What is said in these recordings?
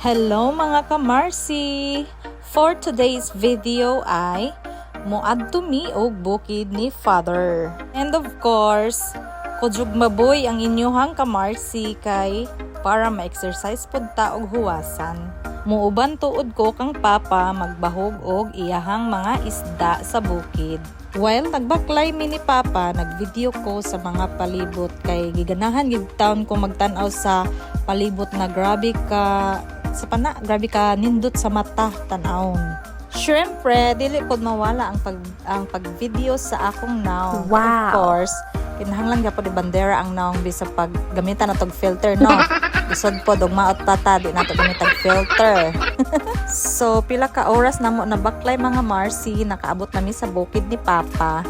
Hello mga kamarsi! For today's video ay moadto mi og bukid ni Father. And of course, kujug maboy ang inyuhang kamarsi kay para ma-exercise pod ta og huwasan. Muuban tuod ko kang papa magbahog og iyahang mga isda sa bukid. While nagbaklay mi ni papa, nagvideo ko sa mga palibot kay giganahan gid taon ko magtan-aw sa palibot na grabe ka nindot sa mata tan-awon. Syempre, dili pod mawala ang pag-video sa akong naong. Wow. Of course, kinahanglan gyapon ni bandera ang naong bisa pag gamitan natog filter, no. Bisod pod og maot tata di nato gamitag filter. So pila ka oras namo na baklay mga Marcy, nakaabot nami sa bukid ni Papa.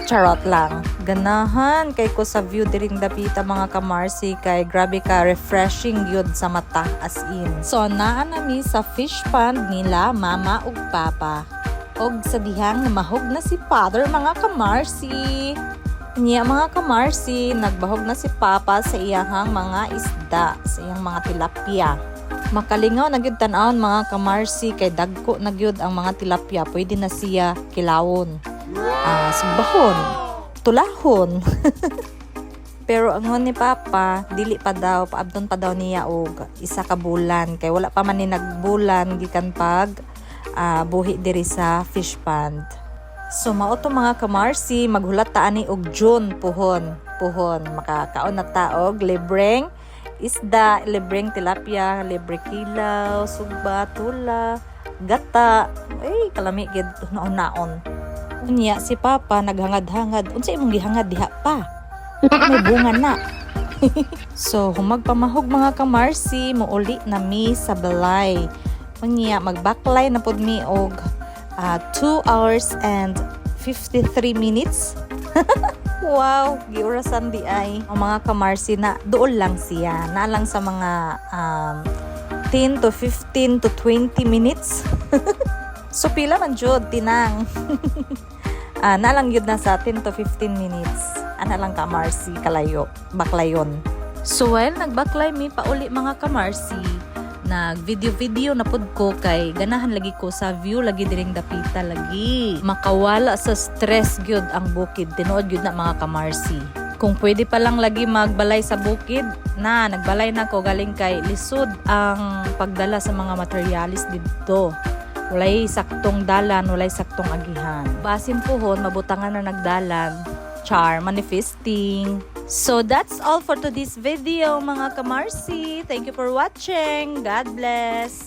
Charot lang. Ganahan kay ko sa view diring dapita mga ka-Marcy kay grabe ka refreshing yun sa mata as in. So naa nami sa fish pond nila mama ug papa. Og sa dihang namahog na si Father mga ka-Marcy. Niya mga ka-Marcy, nagbahog na si Papa sa iyahang mga isda, sa iyang mga tilapia. Makalingaw na gyud tan-awon mga ka-Marcy kay dagko na gyud ang mga tilapia, pwede na siya kilawon. Sugbahon, tulahon. Pero angon ni Papa, dili pa daw, paabton pa daw niya og isa ka bulan kay wala pa man ni nagbulan gikan pag buhi diri sa fish pond. So mao to mga ka-Marcy, maghulat ta ani og June puhon. Makakaon na ta og libreng isda, libreng tilapia, libre kilaw, sugba, tula, gata. Ay, kalami gid naon-naon. Unya si Papa naghangad-hangad. Unsa imong gihangad diha pa? May bunga na. So humagpamahog mga ka-Marcy, muuli na mi sa balay. Unya magbaklay na pod mi og 2 hours and 53 minutes. Wow, giurasan di ay. Ang mga ka-Marcy na dool lang siya. Na lang sa mga 10 to 15 to 20 minutes. So pila man jud tinang. Na lang yun na sa 10 to 15 minutes. Ana lang ka-Marcy kalayo, baklayon. So while nagbaklay mi pauli mga ka-Marcy, nag-video na pod ko kay ganahan lagi ko sa view lagi diring dapita lagi. Makawala sa stress gyud ang bukid. Tinuod gyud na mga ka-Marcy. Kung pwede pa lang lagi magbalay sa bukid, nagbalay na ko galing kay lisod ang pagdala sa mga materialis dito. Walay saktong dalan, walay saktong agihan. Basin puhon, mabutangan na nagdalan. Char, manifesting. So that's all for today's video mga ka-Marcy. Thank you for watching. God bless.